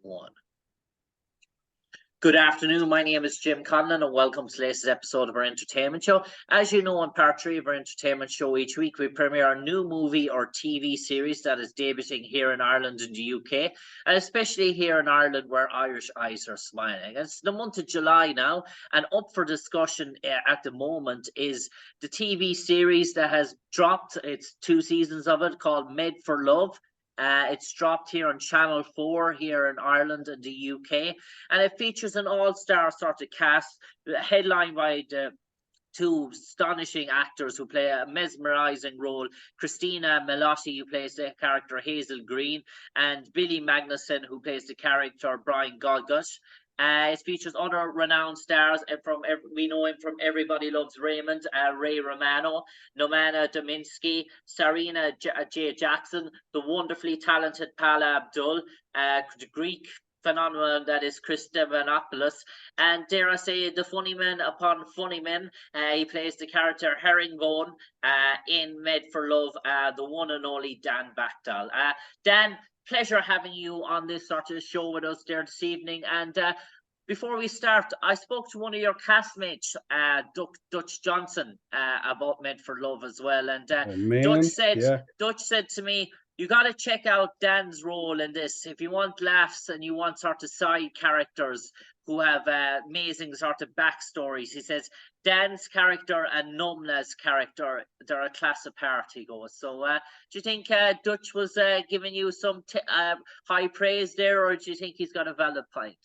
One. Good afternoon. My name is Jim Conlan, and welcome to the latest episode of our entertainment show. As you know, in part 3 of our entertainment show, each week we premiere a new movie or TV series that is debuting here in Ireland and the UK, and especially here in Ireland where Irish eyes are smiling. It's the month of July now, and up for discussion at the moment is the TV series that has dropped. It's 2 seasons of it, called Made for Love. It's dropped here on Channel 4 here in Ireland and the UK, and it features an all-star sort of cast, headlined by the 2 astonishing actors who play a mesmerising role: Cristin Milioti, who plays the character Hazel Green, and Billy Magnussen, who plays the character Brian Goggut. It features other renowned stars we know him from Everybody Loves Raymond, Ray Romano, Noma Dumezweni, Sarina J. Jackson, the wonderfully talented Paula Abdul, the Greek phenomenon that is Chris Stephanopoulos, and dare I say, the funny man upon funny men. He plays the character Herringbone in Made for Love, the one and only Dan Bakkedahl. Dan, pleasure having you on this sort of show with us there this evening. And before we start, I spoke to one of your castmates, Dutch Johnson, about Made for Love as well. And Dutch said to me, you got to check out Dan's role in this. If you want laughs and you want sort of side characters who have amazing sort of backstories, he says Dan's character and Noma's character, they're a class apart, he goes. So do you think Dutch was giving you some high praise there, or do you think he's got a valid point?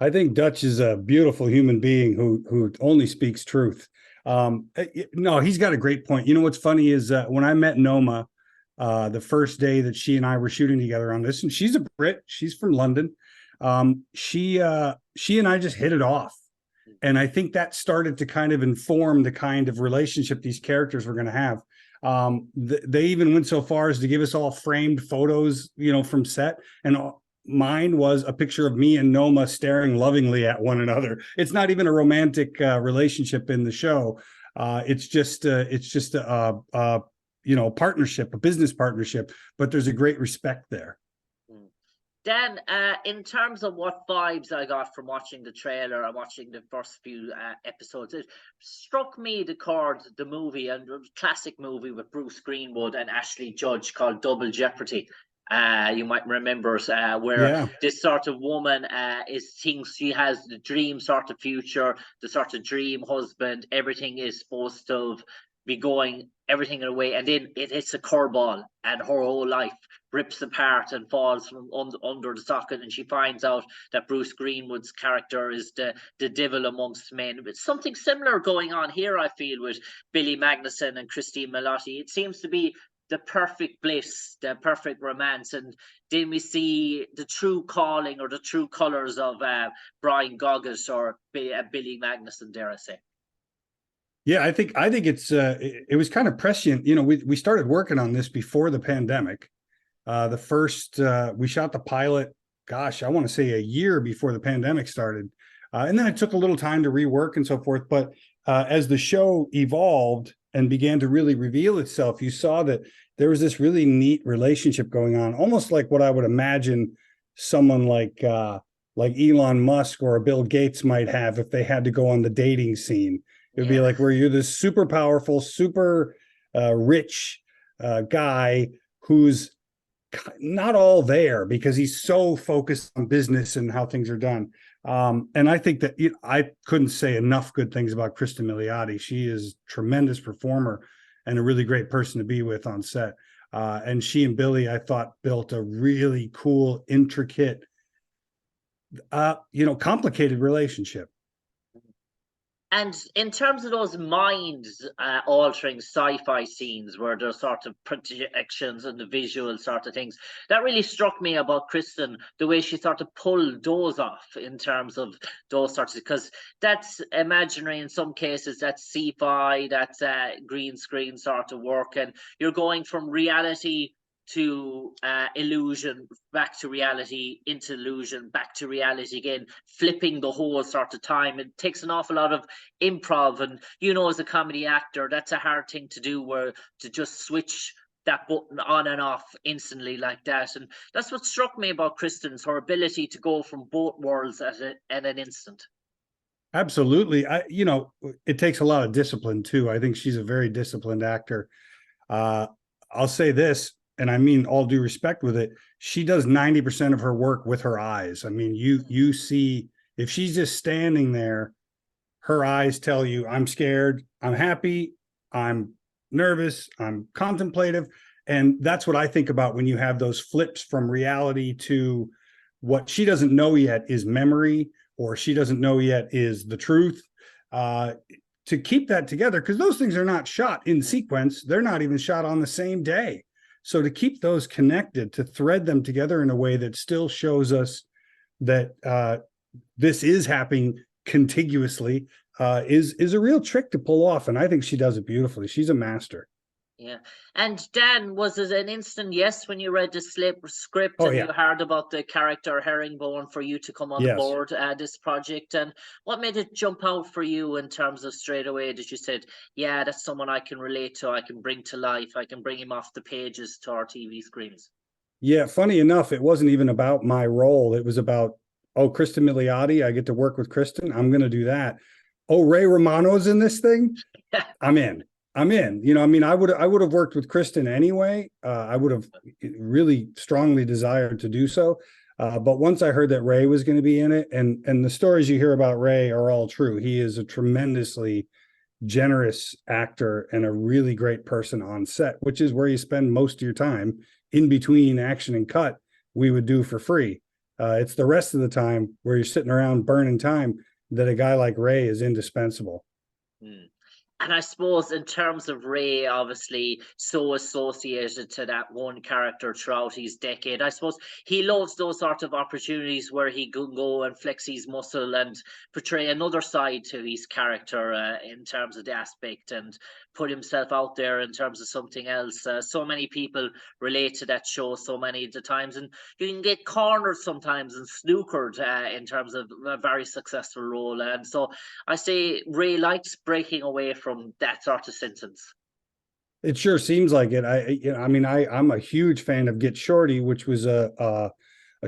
I think Dutch is a beautiful human being who only speaks truth. No, he's got a great point. You know what's funny is when I met Noma, the first day that she and I were shooting together on this, and she's a Brit, she's from London. She and I just hit it off. And I think that started to kind of inform the kind of relationship these characters were going to have. They even went so far as to give us all framed photos, from set. And mine was a picture of me and Noma staring lovingly at one another. It's not even a romantic relationship in the show. It's just a partnership, a business partnership, but there's a great respect there. Dan, in terms of what vibes I got from watching the trailer and watching the first few episodes, it struck me the movie, and a classic movie with Bruce Greenwood and Ashley Judge called Double Jeopardy. You might remember this sort of woman thinks she has the dream sort of future, the sort of dream husband. Everything is supposed to be going everything in a way, and then it hits a curveball, and her whole life rips apart and falls from under the socket, and she finds out that Bruce Greenwood's character is the devil amongst men. But something similar going on here, I feel, with Billy Magnussen and Cristin Milioti. It seems to be the perfect bliss, the perfect romance, and then we see the true calling or the true colours of Brian Goggut or Billy Magnussen, dare I say. Yeah, I think it was kind of prescient. We started working on this before the pandemic. We shot the pilot, gosh, I want to say a year before the pandemic started. And then it took a little time to rework and so forth. But as the show evolved and began to really reveal itself, you saw that there was this really neat relationship going on, almost like what I would imagine someone like Elon Musk or Bill Gates might have if they had to go on the dating scene. It would be like where you're this super powerful, super rich guy who's not all there because he's so focused on business and how things are done. And I think that I couldn't say enough good things about Cristin Milioti. She is a tremendous performer and a really great person to be with on set. And she and Billy, I thought, built a really cool, intricate, complicated relationship. And in terms of those mind-altering sci-fi scenes where there's sort of projections and the visual sort of things, that really struck me about Cristin, the way she sort of pulled those off in terms of those sorts of, because that's imaginary in some cases, that's sci-fi, that's green screen sort of work, and you're going from reality to illusion, back to reality, into illusion, back to reality again, flipping the whole sort of time. It takes an awful lot of improv, and as a comedy actor, that's a hard thing to do, where to just switch that button on and off instantly like that. And that's what struck me about Cristin's, her ability to go from both worlds at an instant. Absolutely. It takes a lot of discipline too. I think she's a very disciplined actor. I'll say this, and I mean all due respect with it, she does 90% of her work with her eyes. I mean, you see, if she's just standing there, her eyes tell you, I'm scared, I'm happy, I'm nervous, I'm contemplative. And that's what I think about when you have those flips from reality to what she doesn't know yet is memory, or she doesn't know yet is the truth. To keep that together, because those things are not shot in sequence. They're not even shot on the same day. So to keep those connected, to thread them together in a way that still shows us that this is happening contiguously is a real trick to pull off. And I think she does it beautifully. She's a master. Yeah. And Dan, was it an instant yes when you read the script Oh, and yeah. you heard about the character Herringbone for you to come on Yes. board this project? And what made it jump out for you in terms of straight away that you said, yeah, that's someone I can relate to, I can bring to life, I can bring him off the pages to our TV screens? Yeah, funny enough, it wasn't even about my role. It was about, oh, Cristin Milioti, I get to work with Cristin. I'm going to do that. Oh, Ray Romano's in this thing. I'm in. You know, I mean, I would have worked with Cristin anyway. I would have really strongly desired to do so. But once I heard that Ray was going to be in it, and the stories you hear about Ray are all true. He is a tremendously generous actor and a really great person on set, which is where you spend most of your time in between action and cut. We would do for free. It's the rest of the time where you're sitting around burning time that a guy like Ray is indispensable. Mm. And I suppose in terms of Ray, obviously so associated to that one character throughout his decade, I suppose he loves those sort of opportunities where he can go and flex his muscle and portray another side to his character in terms of the aspect and put himself out there in terms of something else. So many people relate to that show so many of the times, and you can get cornered sometimes and snookered in terms of a very successful role. And so I say Ray likes breaking away from that sort of sentence. It sure seems like it. I'm a huge fan of Get Shorty, which was a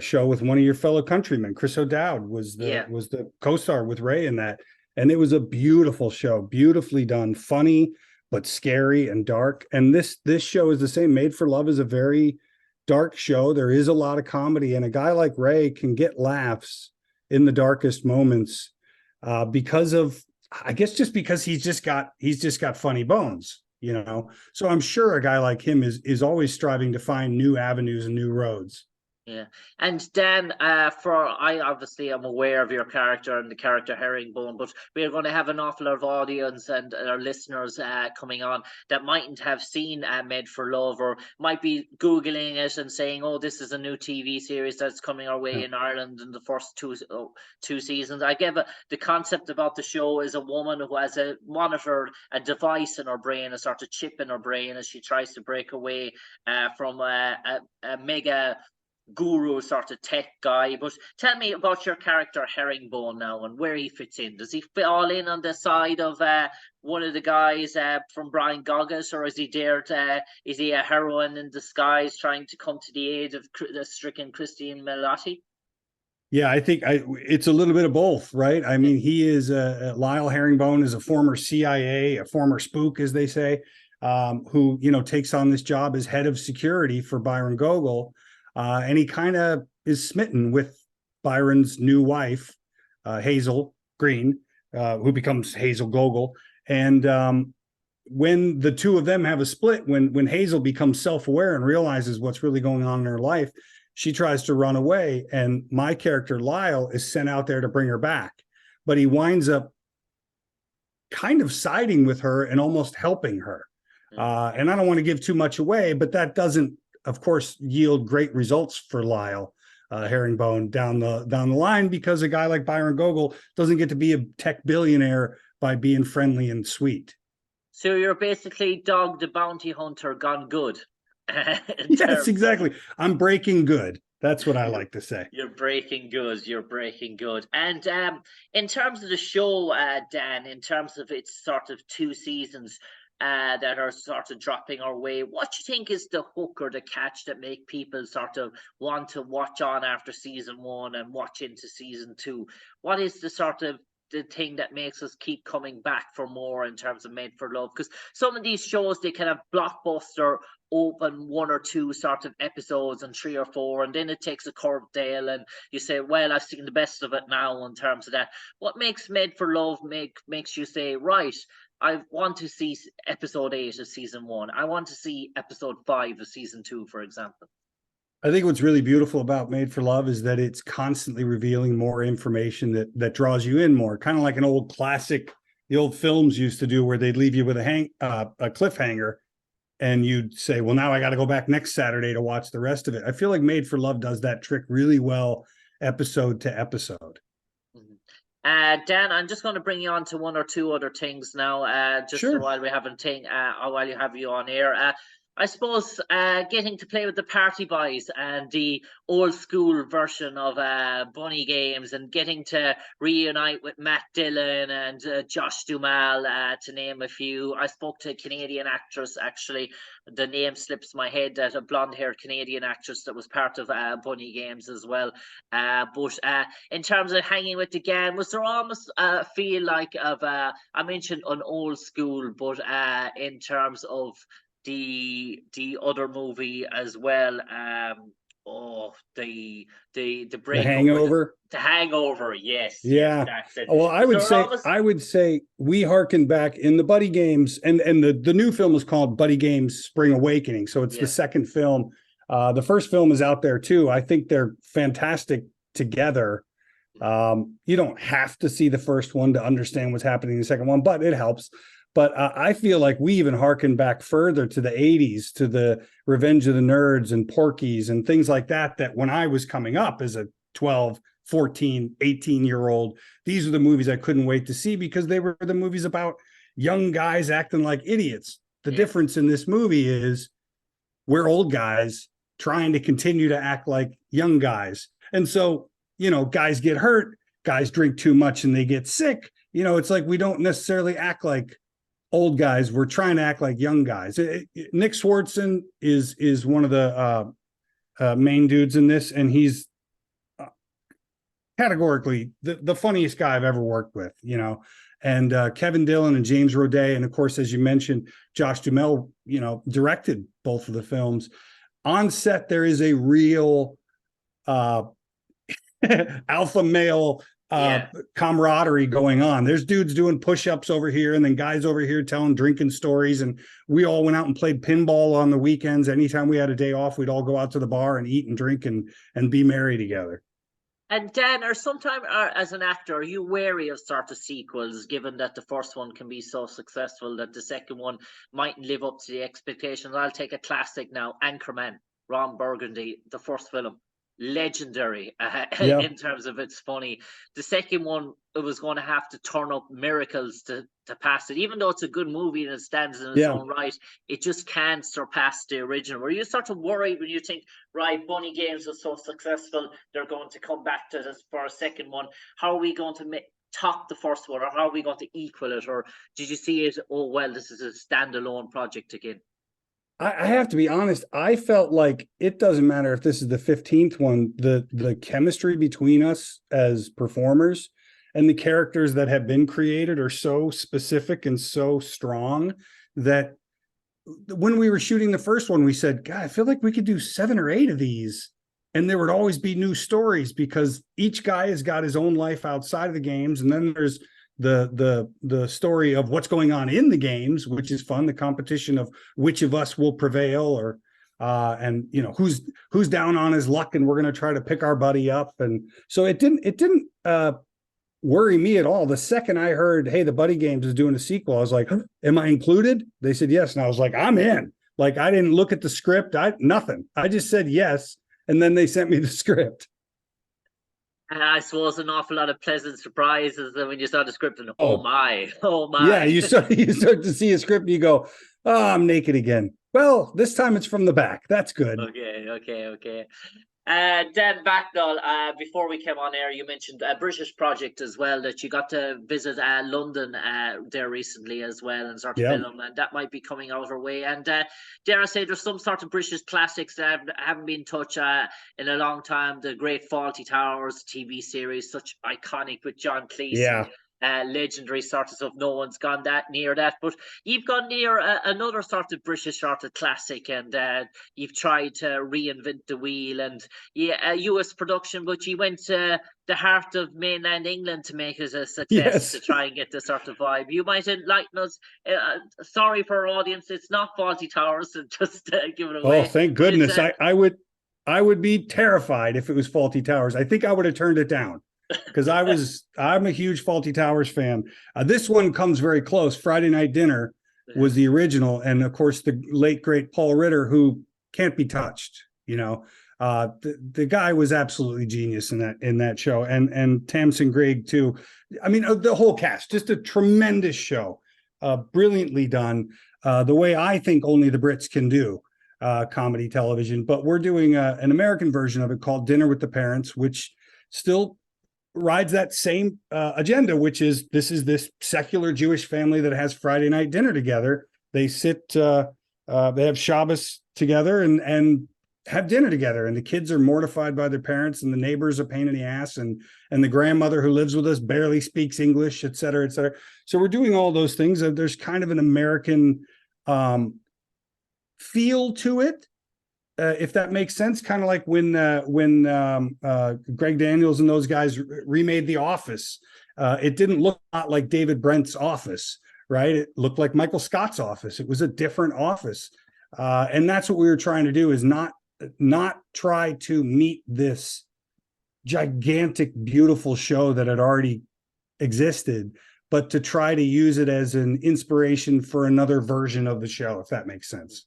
show with one of your fellow countrymen. Chris O'Dowd was the co-star with Ray in that, and it was a beautiful show, beautifully done, funny but scary and dark. And this show is the same. Made for Love is a very dark show. There is a lot of comedy, and a guy like Ray can get laughs in the darkest moments because of, I guess, just because he's just got funny bones, you know. So I'm sure a guy like him is always striving to find new avenues and new roads. Yeah. And Dan, I obviously am aware of your character and the character Herringbone, but we're going to have an awful lot of audience and our listeners coming on that mightn't have seen Made for Love, or might be Googling it and saying, oh, this is a new TV series that's coming our way in Ireland in the first two seasons. I give the concept about the show is a woman who has a device in her brain, a sort of chip in her brain, as she tries to break away from a mega guru sort of tech guy. But tell me about your character Herringbone now and where he fits in. Does he fit all in on the side of one of the guys from Brian Goggett, or is he is he a heroine in disguise trying to come to the aid of the stricken Cristin Milioti? Yeah, I think it's a little bit of both, right? I mean, he is Lyle Herringbone is a former CIA, a former spook, as they say, who, you know, takes on this job as head of security for Byron Gogol. And he kind of is smitten with Byron's new wife, Hazel Green, who becomes Hazel Gogol. And when the two of them have a split, when Hazel becomes self-aware and realizes what's really going on in her life, she tries to run away. And my character, Lyle, is sent out there to bring her back. But he winds up kind of siding with her and almost helping her. And I don't want to give too much away, but that doesn't, of course, yield great results for Lyle Herringbone down the line, because a guy like Byron Gogol doesn't get to be a tech billionaire by being friendly and sweet. So you're basically Dog the Bounty Hunter gone good. Yes, exactly. I'm breaking good. That's what I like to say. You're breaking good. You're breaking good. And in terms of the show, Dan, in terms of its sort of two seasons, that are sort of dropping our way. What do you think is the hook or the catch that make people sort of want to watch on after season 1 and watch into season 2? What is the sort of the thing that makes us keep coming back for more in terms of Made for Love? Because some of these shows, they kind of blockbuster open 1 or 2 sort of episodes and 3 or 4, and then it takes a curvedale and you say, well, I've seen the best of it now in terms of that. What makes Made for Love makes you say, right, I want to see episode 8 of season 1, I want to see episode 5 of season 2, for example? I think what's really beautiful about Made for Love is that it's constantly revealing more information that draws you in more, kind of like an old classic the old films used to do, where they'd leave you with a cliffhanger, and you'd say, well, now I got to go back next Saturday to watch the rest of it. I feel like Made for Love does that trick really well, episode to episode. Dan, I'm just going to bring you on to 1 or 2 other things now, just Sure. while we haven't while you have you on air. I suppose getting to play with the Party Boys and the old school version of Bunny Games, and getting to reunite with Matt Dillon and Josh Duhamel, to name a few. I spoke to a Canadian actress, actually, the name slips my head, that a blonde-haired Canadian actress that was part of Bunny Games as well. But in terms of hanging with the gang, was there almost a feel like of, I mentioned an old school, but in terms of the other movie as well, the Hangover. The Hangover, yes. Yeah. Yes, that's it. Well, I would say we harken back in the Buddy Games, and the new film is called Buddy Games Spring Awakening. So it's the second film. The first film is out there too. I think they're fantastic together. You don't have to see the first one to understand what's happening in the second one, but it helps. But I feel like we even harken back further to the 80s, to the Revenge of the Nerds and Porky's and things like that, that when I was coming up as a 12, 14, 18-year-old, these are the movies I couldn't wait to see, because they were the movies about young guys acting like idiots. The difference in this movie is we're old guys trying to continue to act like young guys. And so, guys get hurt, guys drink too much and they get sick. It's like we don't necessarily act like old guys, we're trying to act like young guys. Nick Swartzen is one of the main dudes in this, and he's categorically the funniest guy I've ever worked with, and Kevin Dillon and James Roday, and of course, as you mentioned, Josh Duhamel, directed both of the films. On set, there is a real alpha male camaraderie going on. There's dudes doing push-ups over here, and then guys over here telling drinking stories, and we all went out and played pinball on the weekends. Anytime we had a day off, we'd all go out to the bar and eat and drink and be merry together. And Dan, or sometime as an actor, are you wary of sort of sequels, given that the first one can be so successful that the second one mightn't live up to the expectations? I'll take a classic now, Anchorman, Ron Burgundy, the first film, legendary in terms of it's funny. The second one, it was going to have to turn up miracles to pass it. Even though it's a good movie and it stands in its own right, it just can't surpass the original. Were you sort of worried when you think, right, Bunny Games was so successful, they're going to come back to this for a second one? How are we going to top the first one, or how are we going to equal it? Or did you see it, oh well, this is a standalone project again? I have to be honest, I felt like it doesn't matter if this is the 15th one, the chemistry between us as performers and the characters that have been created are so specific and so strong that when we were shooting the first one, we said, God, I feel like we could do 7 or 8 of these, and there would always be new stories, because each guy has got his own life outside of the games. And then there's the story of what's going on in the games, which is fun, the competition of which of us will prevail, or and who's down on his luck, and we're going to try to pick our buddy up. And so it didn't worry me at all. The second I heard, hey, the Buddy Games is doing a sequel, I was like, am I included? They said yes, and I was like, I'm in. Like, I didn't look at the script, nothing. I just said yes, and then they sent me the script. And I suppose an awful lot of pleasant surprises when you saw the script, and oh my. Yeah, you start to see a script and you go, oh, I'm naked again. Well, this time it's from the back. That's good. Okay. Dan Bakkedahl, before we came on air, you mentioned a British project as well, that you got to visit London there recently as well, and sort of film, and that might be coming out our way. And dare I say, there's some sort of British classics that haven't been touched in a long time. The Great Fawlty Towers TV series, such iconic with John Cleese. Yeah. Legendary sort of stuff. No one's gone near that, but you've gone near another sort of British sort of classic, and you've tried to reinvent the wheel, and a US production, but you went to the heart of mainland England to make it a success, to try and get the sort of vibe. You might enlighten us. Sorry for our audience, it's not Fawlty Towers, and just give it away. Oh, thank goodness. I would be terrified if it was Fawlty Towers. I think I would have turned it down, because I'm a huge Fawlty Towers fan. This one comes very close. Friday Night Dinner was the original, and of course the late great Paul Ritter, who can't be touched. The guy was absolutely genius in that show, and Tamsin Greig too. I mean, the whole cast, just a tremendous show, brilliantly done, the way I think only the Brits can do comedy television. But we're doing an American version of it called Dinner with the Parents, which still rides that same agenda, which is this secular Jewish family that has Friday night dinner together. They sit, they have Shabbos together and have dinner together, and the kids are mortified by their parents, and the neighbor's a pain in the ass, and the grandmother who lives with us barely speaks English, et cetera, et cetera. So we're doing all those things. There's kind of an American feel to it, if that makes sense. Kind of like when Greg Daniels and those guys remade The Office. It didn't look a lot like David Brent's Office, right? It looked like Michael Scott's Office. It was a different Office. And that's what we were trying to do, is not try to meet this gigantic, beautiful show that had already existed, but to try to use it as an inspiration for another version of the show, if that makes sense.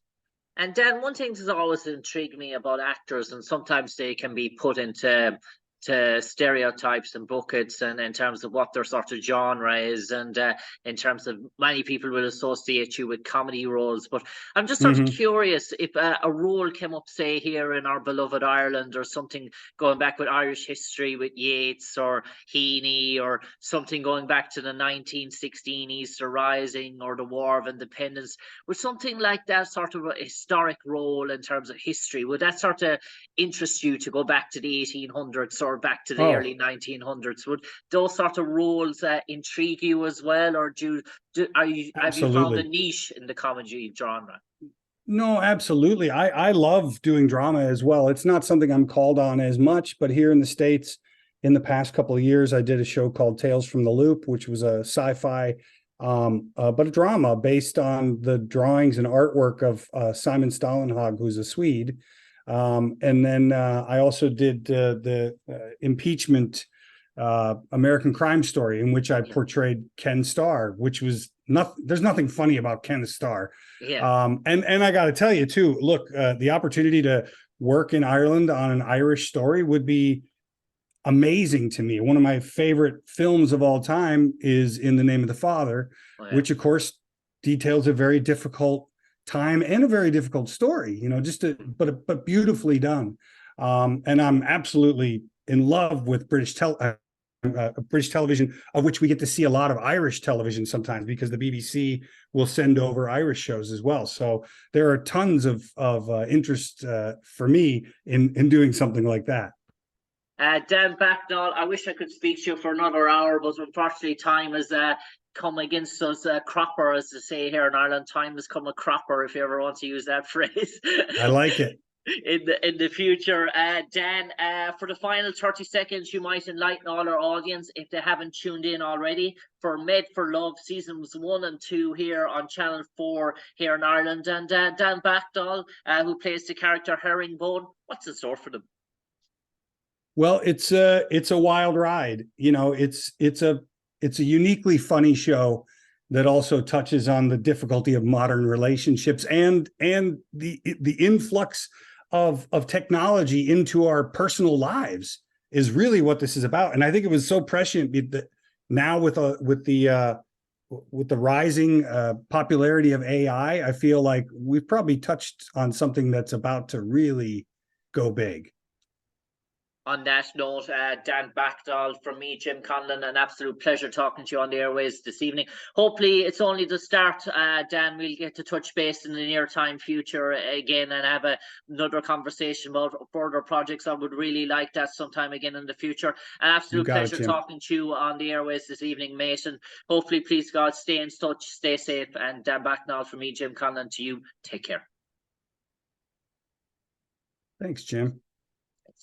And Dan, one thing that's always intrigued me about actors, and sometimes they can be put into stereotypes and buckets, and in terms of what their sort of genre is, and in terms of many people will associate you with comedy roles. But I'm just sort of curious if a role came up, say, here in our beloved Ireland, or something going back with Irish history with Yeats or Heaney, or something going back to the 1916 Easter Rising or the War of Independence, would something like that sort of a historic role in terms of history, would that sort of interest you, to go back to the 1800s or back to the early 1900s? Would those sort of roles intrigue you as well, or have you found a niche in the comedy genre? No, absolutely. I love doing drama as well. It's not something I'm called on as much, but here in the States, in the past couple of years, I did a show called Tales from the Loop, which was a sci-fi, but a drama based on the drawings and artwork of Simon Stålenhag, who's a Swede. And then I also did the impeachment American Crime Story, in which I portrayed Ken Starr, which was there's nothing funny about Ken Starr. And I got to tell you too, look, the opportunity to work in Ireland on an Irish story would be amazing to me. One of my favorite films of all time is In the Name of the Father, which of course details a very difficult time and a very difficult story, but beautifully done. And I'm absolutely in love with British television, of which we get to see a lot of Irish television sometimes, because the BBC will send over Irish shows as well. So there are tons of interest for me in doing something like that. Dan Bakkedahl, I wish I could speak to you for another hour, but unfortunately time has come against us, cropper, as they say here in Ireland. Time has come a cropper, if you ever want to use that phrase. I like it. In the future. Dan, for the final 30 seconds, you might enlighten all our audience, if they haven't tuned in already, for Made for Love seasons 1 and 2 here on Channel 4 here in Ireland. And Dan Bakkedahl, who plays the character Herringbone, what's in store for them? Well, it's a wild ride. It's a uniquely funny show that also touches on the difficulty of modern relationships and the influx of technology into our personal lives is really what this is about. And I think it was so prescient that now with the rising popularity of AI, I feel like we've probably touched on something that's about to really go big. On that note, Dan Bakkedahl from me, Jim Conlan, an absolute pleasure talking to you on the airways this evening. Hopefully it's only the start, Dan. We'll get to touch base in the near time future again and have another conversation about further projects. I would really like that sometime again in the future. An absolute pleasure talking to you on the airways this evening, mate. And hopefully, please God, stay in touch, stay safe. And Dan Bakkedahl from me, Jim Conlan, to you. Take care. Thanks, Jim.